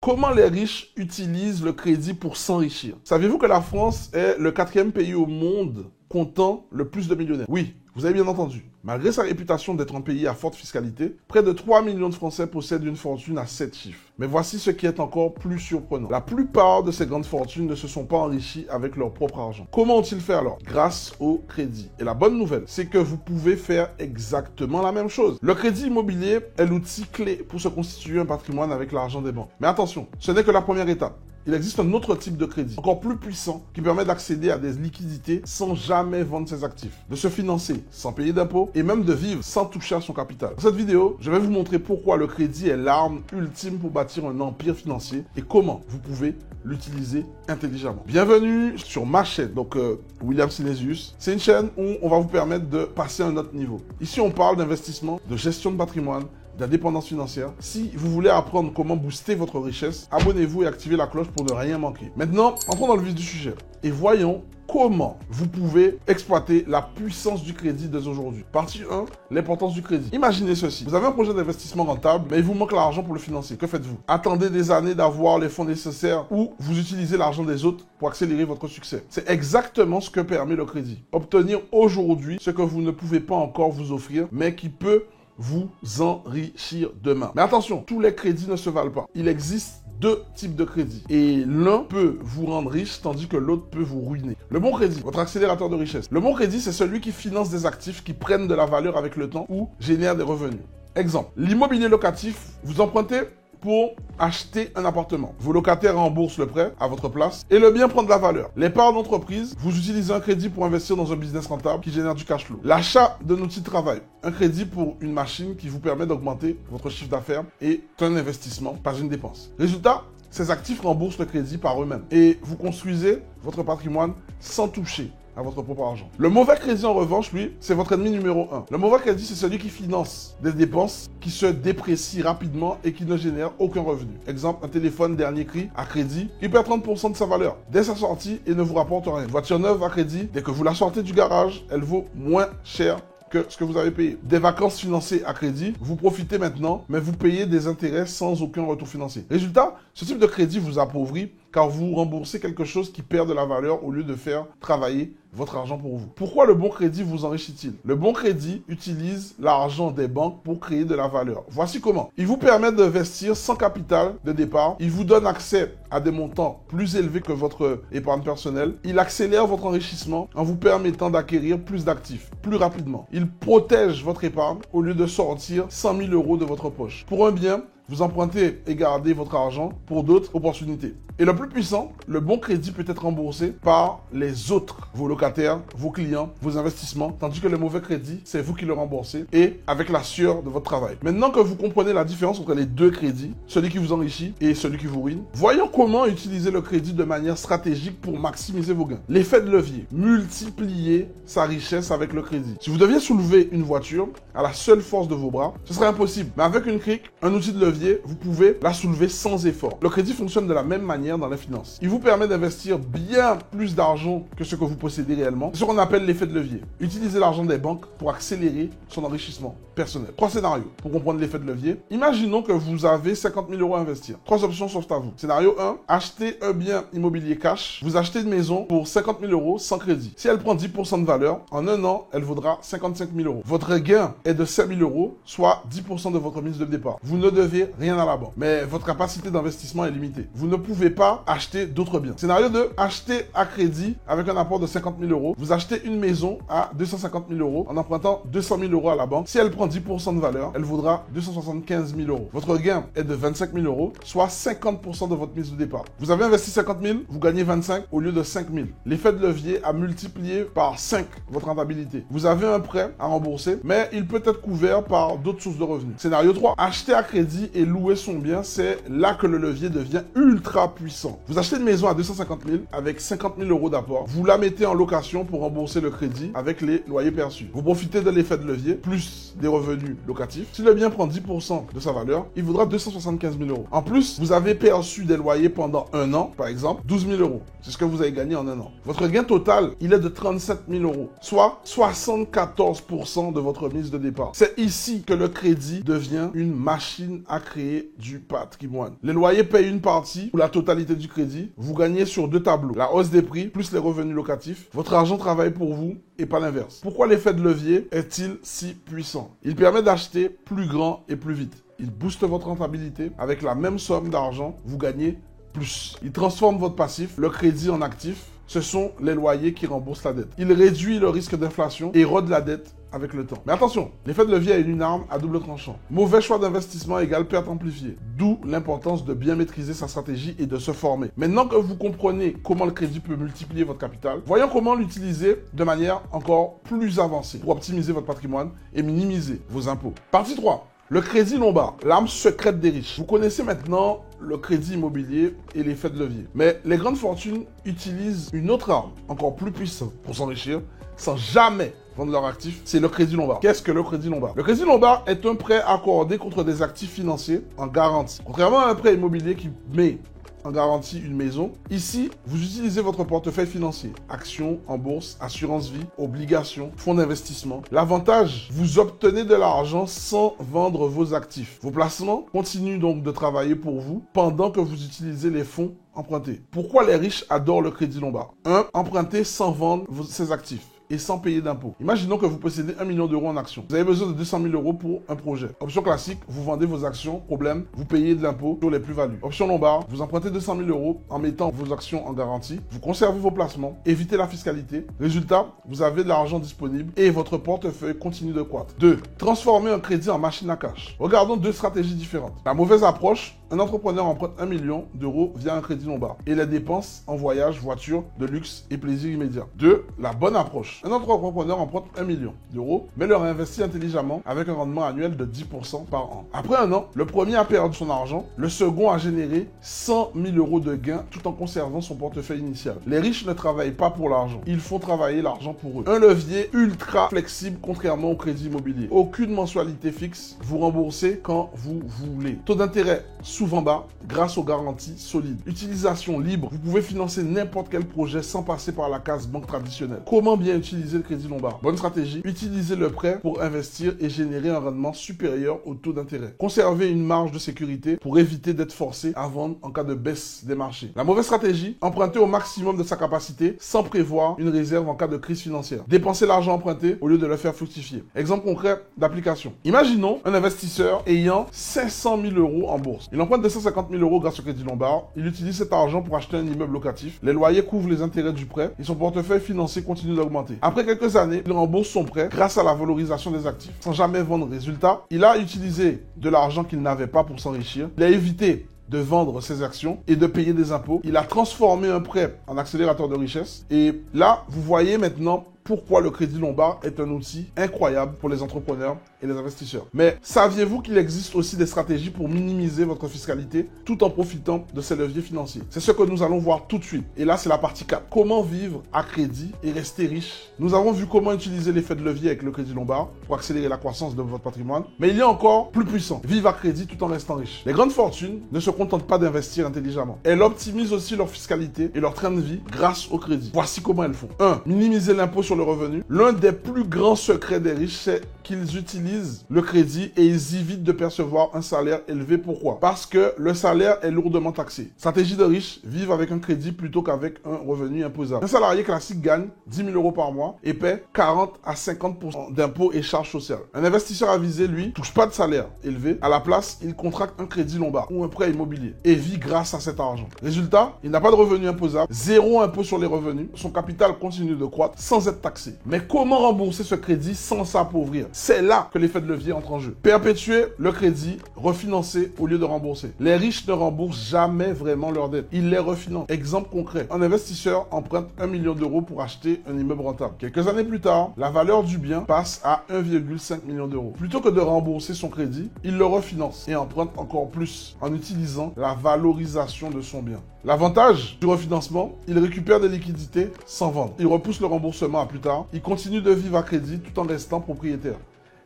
Comment les riches utilisent le crédit pour s'enrichir? Saviez-vous que la France est le 4e pays au monde comptant le plus de millionnaires? Oui, vous avez bien entendu. Malgré sa réputation d'être un pays à forte fiscalité, près de 3 millions de Français possèdent une fortune à 7 chiffres. Mais voici ce qui est encore plus surprenant. La plupart de ces grandes fortunes ne se sont pas enrichies avec leur propre argent. Comment ont-ils fait alors? Grâce au crédit. Et la bonne nouvelle, c'est que vous pouvez faire exactement la même chose. Le crédit immobilier est l'outil clé pour se constituer un patrimoine avec l'argent des banques. Mais attention, ce n'est que la première étape. Il existe un autre type de crédit, encore plus puissant, qui permet d'accéder à des liquidités sans jamais vendre ses actifs, de se financer sans payer d'impôts et même de vivre sans toucher à son capital. Dans cette vidéo, je vais vous montrer pourquoi le crédit est l'arme ultime pour bâtir un empire financier et comment vous pouvez l'utiliser intelligemment. Bienvenue sur ma chaîne, donc William Synesius. C'est une chaîne où on va vous permettre de passer à un autre niveau. Ici, on parle d'investissement, de gestion de patrimoine, d'indépendance financière. Si vous voulez apprendre comment booster votre richesse, abonnez-vous et activez la cloche pour ne rien manquer. Maintenant, entrons dans le vif du sujet et voyons comment vous pouvez exploiter la puissance du crédit dès aujourd'hui. Partie 1, l'importance du crédit. Imaginez ceci. Vous avez un projet d'investissement rentable, mais il vous manque l'argent pour le financer. Que faites-vous? Attendez des années d'avoir les fonds nécessaires ou vous utilisez l'argent des autres pour accélérer votre succès. C'est exactement ce que permet le crédit. Obtenir aujourd'hui ce que vous ne pouvez pas encore vous offrir, mais qui peut vous enrichir demain. Mais attention, tous les crédits ne se valent pas. Il existe deux types de crédits. Et l'un peut vous rendre riche, tandis que l'autre peut vous ruiner. Le bon crédit, votre accélérateur de richesse. Le bon crédit, c'est celui qui finance des actifs qui prennent de la valeur avec le temps ou génèrent des revenus. Exemple, l'immobilier locatif, vous empruntez pour acheter un appartement. Vos locataires remboursent le prêt à votre place et le bien prend de la valeur. Les parts d'entreprise, vous utilisez un crédit pour investir dans un business rentable qui génère du cash flow. L'achat d'un outil de travail, un crédit pour une machine qui vous permet d'augmenter votre chiffre d'affaires est un investissement, pas une dépense. Résultat, ces actifs remboursent le crédit par eux-mêmes et vous construisez votre patrimoine sans toucher à votre propre argent. Le mauvais crédit, en revanche, lui, c'est votre ennemi numéro 1. Le mauvais crédit, c'est celui qui finance des dépenses qui se déprécient rapidement et qui ne génèrent aucun revenu. Exemple, un téléphone dernier cri à crédit, il perd 30% de sa valeur dès sa sortie et ne vous rapporte rien. Une voiture neuve à crédit, dès que vous la sortez du garage, elle vaut moins cher que ce que vous avez payé. Des vacances financées à crédit, vous profitez maintenant, mais vous payez des intérêts sans aucun retour financier. Résultat, ce type de crédit vous appauvrit car vous remboursez quelque chose qui perd de la valeur au lieu de faire travailler votre argent pour vous. Pourquoi le bon crédit vous enrichit-il? Le bon crédit utilise l'argent des banques pour créer de la valeur. Voici comment. Il vous permet d'investir sans capital de départ. Il vous donne accès à des montants plus élevés que votre épargne personnelle. Il accélère votre enrichissement en vous permettant d'acquérir plus d'actifs plus rapidement. Il protège votre épargne au lieu de sortir 100 000 € de votre poche. Pour un bien, vous empruntez et gardez votre argent pour d'autres opportunités. Et le plus puissant, le bon crédit peut être remboursé par les autres, vos locataires, vos clients, vos investissements, tandis que le mauvais crédit, c'est vous qui le remboursez et avec la sueur de votre travail. Maintenant que vous comprenez la différence entre les deux crédits, celui qui vous enrichit et celui qui vous ruine, voyons comment utiliser le crédit de manière stratégique pour maximiser vos gains. L'effet de levier, multiplier sa richesse avec le crédit. Si vous deviez soulever une voiture à la seule force de vos bras, ce serait impossible. Mais avec une crique, un outil de levier, vous pouvez la soulever sans effort. Le crédit fonctionne de la même manière dans les finances. Il vous permet d'investir bien plus d'argent que ce que vous possédez réellement. C'est ce qu'on appelle l'effet de levier. Utilisez l'argent des banques pour accélérer son enrichissement personnel. 3 scénarios pour comprendre l'effet de levier. Imaginons que vous avez 50 000 € à investir. 3 options s'offrent à vous. Scénario 1, achetez un bien immobilier cash. Vous achetez une maison pour 50 000 € sans crédit. Si elle prend 10% de valeur, en un an, elle vaudra 55 000 €. Votre gain est de 5 000 €, soit 10% de votre mise de départ. Vous ne devez rien à la banque, mais votre capacité d'investissement est limitée. Vous ne pouvez pas acheter d'autres biens. Scénario 2, acheter à crédit avec un apport de 50 000 €. Vous achetez une maison à 250 000 € en empruntant 200 000 € à la banque. Si elle prend 10% de valeur, elle vaudra 275 000 €. Votre gain est de 25 000 €, soit 50% de votre mise de départ. Vous avez investi 50 000, vous gagnez 25 au lieu de 5 000. L'effet de levier a multiplié par 5 votre rentabilité. Vous avez un prêt à rembourser, mais il peut être couvert par d'autres sources de revenus. Scénario 3, acheter à crédit et louer son bien, c'est là que le levier devient ultra puissant. Vous achetez une maison à 250 000 avec 50 000 € d'apport. Vous la mettez en location pour rembourser le crédit avec les loyers perçus. Vous profitez de l'effet de levier, plus des revenus locatifs. Si le bien prend 10% de sa valeur, il vaudra 275 000 €. En plus, vous avez perçu des loyers pendant un an, par exemple, 12 000 €. C'est ce que vous avez gagné en un an. Votre gain total, il est de 37 000 €, soit 74% de votre mise de départ. C'est ici que le crédit devient une machine à créer du patrimoine. Les loyers payent une partie ou la totalité du crédit. Vous gagnez sur deux tableaux. La hausse des prix plus les revenus locatifs. Votre argent travaille pour vous et pas l'inverse. Pourquoi l'effet de levier est-il si puissant? Il permet d'acheter plus grand et plus vite. Il booste votre rentabilité. Avec la même somme d'argent, vous gagnez plus. Il transforme votre passif, le crédit en actif. Ce sont les loyers qui remboursent la dette. Il réduit le risque d'inflation et érode la dette avec le temps. Mais attention, l'effet de levier est une arme à double tranchant. Mauvais choix d'investissement égale perte amplifiée. D'où l'importance de bien maîtriser sa stratégie et de se former. Maintenant que vous comprenez comment le crédit peut multiplier votre capital, voyons comment l'utiliser de manière encore plus avancée pour optimiser votre patrimoine et minimiser vos impôts. Partie 3. Le crédit lombard, l'arme secrète des riches. Vous connaissez maintenant le crédit immobilier et l'effet de levier. Mais les grandes fortunes utilisent une autre arme, encore plus puissante, pour s'enrichir, sans jamais vendre leurs actifs. C'est le crédit lombard. Qu'est-ce que le crédit lombard? Le crédit lombard est un prêt accordé contre des actifs financiers en garantie. Contrairement à un prêt immobilier qui met en garantie une maison, ici, vous utilisez votre portefeuille financier. Actions en bourse, assurance vie, obligations, fonds d'investissement. L'avantage, vous obtenez de l'argent sans vendre vos actifs. Vos placements continuent donc de travailler pour vous pendant que vous utilisez les fonds empruntés. Pourquoi les riches adorent le crédit lombard? 1. Emprunter sans vendre ses actifs et sans payer d'impôts. Imaginons que vous possédez 1 million d'euros en actions. Vous avez besoin de 200 000 euros pour un projet. Option classique, vous vendez vos actions. Problème, vous payez de l'impôt sur les plus-values. Option lombard, vous empruntez 200 000 euros en mettant vos actions en garantie. Vous conservez vos placements, évitez la fiscalité. Résultat, vous avez de l'argent disponible et votre portefeuille continue de croître. 2. Transformer un crédit en machine à cash. Regardons deux stratégies différentes. La mauvaise approche, un entrepreneur emprunte 1 million d'euros via un crédit lombard et les dépenses en voyage, voiture, de luxe et plaisir immédiat. 2. La bonne approche. Un autre entrepreneur emprunte 1 million d'euros, mais le réinvestit intelligemment avec un rendement annuel de 10% par an. Après un an, le premier a perdu son argent, le second a généré 100 000 euros de gains tout en conservant son portefeuille initial. Les riches ne travaillent pas pour l'argent, ils font travailler l'argent pour eux. Un levier ultra flexible contrairement au crédit immobilier. Aucune mensualité fixe, vous remboursez quand vous voulez. Taux d'intérêt souvent bas grâce aux garanties solides. Utilisation libre, vous pouvez financer n'importe quel projet sans passer par la case banque traditionnelle. Comment bien utiliser le crédit lombard? Bonne stratégie, utilisez le prêt pour investir et générer un rendement supérieur au taux d'intérêt. Conservez une marge de sécurité pour éviter d'être forcé à vendre en cas de baisse des marchés. La mauvaise stratégie, emprunter au maximum de sa capacité sans prévoir une réserve en cas de crise financière. Dépenser l'argent emprunté au lieu de le faire fructifier. Exemple concret d'application. Imaginons un investisseur ayant 500 000 euros en bourse. Il emprunte 250 000 euros grâce au crédit lombard. Il utilise cet argent pour acheter un immeuble locatif. Les loyers couvrent les intérêts du prêt et son portefeuille financier continue d'augmenter. Après quelques années, il rembourse son prêt grâce à la valorisation des actifs sans jamais vendre. Résultat, il a utilisé de l'argent qu'il n'avait pas pour s'enrichir. Il a évité de vendre ses actions et de payer des impôts. Il a transformé un prêt en accélérateur de richesse. Et là, vous voyez maintenant pourquoi le crédit lombard est un outil incroyable pour les entrepreneurs et les investisseurs. Mais saviez-vous qu'il existe aussi des stratégies pour minimiser votre fiscalité tout en profitant de ces leviers financiers? C'est ce que nous allons voir tout de suite. Et là, c'est la partie 4. Comment vivre à crédit et rester riche? Nous avons vu comment utiliser l'effet de levier avec le crédit lombard pour accélérer la croissance de votre patrimoine. Mais il y a encore plus puissant. Vivre à crédit tout en restant riche. Les grandes fortunes ne se contentent pas d'investir intelligemment. Elles optimisent aussi leur fiscalité et leur train de vie grâce au crédit. Voici comment elles font. 1. Minimiser l'impôt sur le revenu. L'un des plus grands secrets des riches, c'est qu'ils utilisent le crédit et ils évitent de percevoir un salaire élevé. Pourquoi? Parce que le salaire est lourdement taxé. Stratégie de riche, vivre avec un crédit plutôt qu'avec un revenu imposable. Un salarié classique gagne 10 000 euros par mois et paie 40 à 50% d'impôts et charges sociales. Un investisseur avisé, lui, touche pas de salaire élevé. À la place, il contracte un crédit lombard ou un prêt immobilier et vit grâce à cet argent. Résultat, il n'a pas de revenu imposable, zéro impôt sur les revenus, son capital continue de croître sans être taxé. Mais comment rembourser ce crédit sans s'appauvrir? C'est là que l'effet de levier entre en jeu. Perpétuer le crédit, refinancer au lieu de rembourser. Les riches ne remboursent jamais vraiment leurs dettes. Ils les refinancent. Exemple concret. Un investisseur emprunte 1 million d'euros pour acheter un immeuble rentable. Quelques années plus tard, la valeur du bien passe à 1,5 million d'euros. Plutôt que de rembourser son crédit, il le refinance et emprunte encore plus en utilisant la valorisation de son bien. L'avantage du refinancement, il récupère des liquidités sans vendre. Il repousse le remboursement à plus tard. Il continue de vivre à crédit tout en restant propriétaire.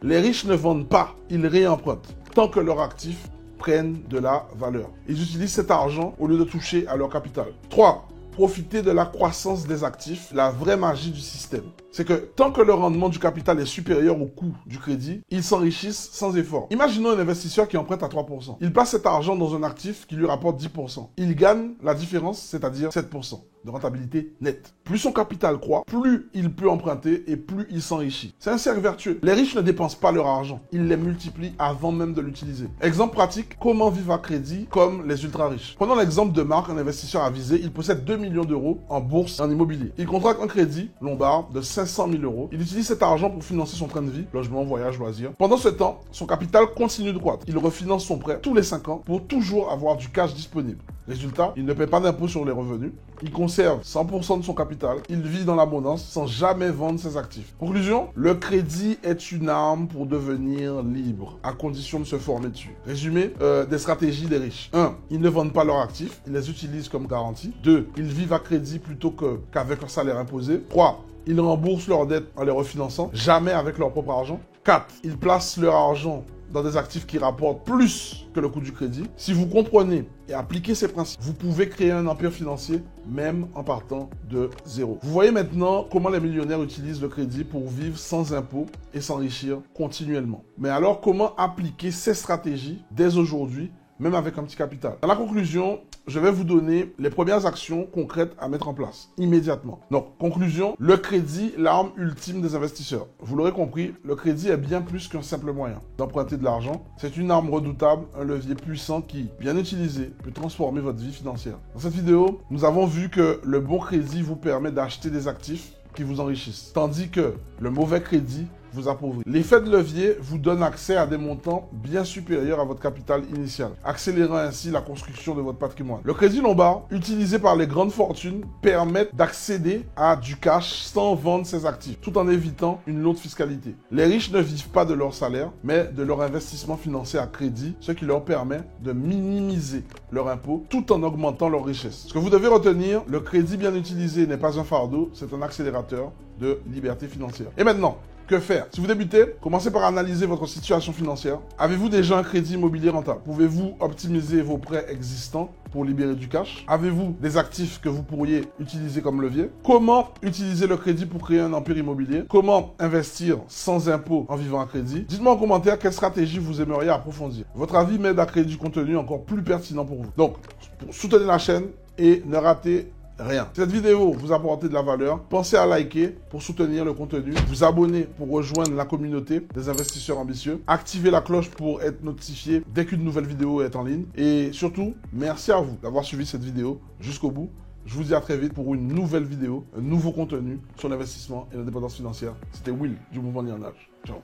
Les riches ne vendent pas, ils réempruntent tant que leurs actifs prennent de la valeur. Ils utilisent cet argent au lieu de toucher à leur capital. 3. Profiter de la croissance des actifs, la vraie magie du système. c'est que tant que le rendement du capital est supérieur au coût du crédit, ils s'enrichissent sans effort. Imaginons un investisseur qui emprunte à 3%. Il place cet argent dans un actif qui lui rapporte 10%. Il gagne la différence, c'est-à-dire 7% de rentabilité nette. Plus son capital croît, plus il peut emprunter et plus il s'enrichit. C'est un cercle vertueux. Les riches ne dépensent pas leur argent. Ils les multiplient avant même de l'utiliser. Exemple pratique, comment vivre à crédit comme les ultra riches. Prenons l'exemple de Marc, un investisseur avisé. Il possède 2 millions d'euros en bourse et en immobilier. Il contracte un crédit lombard de 500 000 euros. Il utilise cet argent pour financer son train de vie, logement, voyage, loisirs. Pendant ce temps, son capital continue de croître. Il refinance son prêt tous les 5 ans pour toujours avoir du cash disponible. Résultat, il ne paie pas d'impôt sur les revenus, il conserve 100% de son capital, il vit dans l'abondance sans jamais vendre ses actifs. Conclusion, le crédit est une arme pour devenir libre, à condition de se former dessus. Résumé, des stratégies des riches. 1. Ils ne vendent pas leurs actifs, ils les utilisent comme garantie. 2. Ils vivent à crédit plutôt qu'avec un salaire imposé. 3. Ils remboursent leurs dettes en les refinançant, jamais avec leur propre argent. 4. Ils placent leur argent dans des actifs qui rapportent plus que le coût du crédit. Si vous comprenez et appliquez ces principes, vous pouvez créer un empire financier même en partant de zéro. Vous voyez maintenant comment les millionnaires utilisent le crédit pour vivre sans impôts et s'enrichir continuellement. Mais alors, comment appliquer ces stratégies dès aujourd'hui, même avec un petit capital? Dans la conclusion, je vais vous donner les premières actions concrètes à mettre en place immédiatement. Donc, conclusion, le crédit, l'arme ultime des investisseurs. Vous l'aurez compris, le crédit est bien plus qu'un simple moyen d'emprunter de l'argent. C'est une arme redoutable, un levier puissant qui, bien utilisé, peut transformer votre vie financière. Dans cette vidéo, nous avons vu que le bon crédit vous permet d'acheter des actifs qui vous enrichissent, tandis que le mauvais crédit vous appauvrit. L'effet de levier vous donne accès à des montants bien supérieurs à votre capital initial, accélérant ainsi la construction de votre patrimoine. Le crédit lombard, utilisé par les grandes fortunes, permet d'accéder à du cash sans vendre ses actifs, tout en évitant une lourde fiscalité. Les riches ne vivent pas de leur salaire, mais de leur investissement financier à crédit, ce qui leur permet de minimiser leur impôt tout en augmentant leur richesse. Ce que vous devez retenir, le crédit bien utilisé n'est pas un fardeau, c'est un accélérateur de liberté financière. Et maintenant, que faire? Si vous débutez, commencez par analyser votre situation financière. Avez-vous déjà un crédit immobilier rentable? Pouvez-vous optimiser vos prêts existants pour libérer du cash? Avez-vous des actifs que vous pourriez utiliser comme levier? Comment utiliser le crédit pour créer un empire immobilier? Comment investir sans impôt en vivant à crédit? Dites-moi en commentaire quelle stratégie vous aimeriez approfondir. Votre avis m'aide à créer du contenu encore plus pertinent pour vous. Donc, soutenez la chaîne et ne ratez rien. Si cette vidéo vous a apporté de la valeur, pensez à liker pour soutenir le contenu, vous abonner pour rejoindre la communauté des investisseurs ambitieux, activer la cloche pour être notifié dès qu'une nouvelle vidéo est en ligne. Et surtout, merci à vous d'avoir suivi cette vidéo jusqu'au bout. Je vous dis à très vite pour une nouvelle vidéo, un nouveau contenu sur l'investissement et l'indépendance financière. C'était Will du Mouvement Lion Age. Ciao.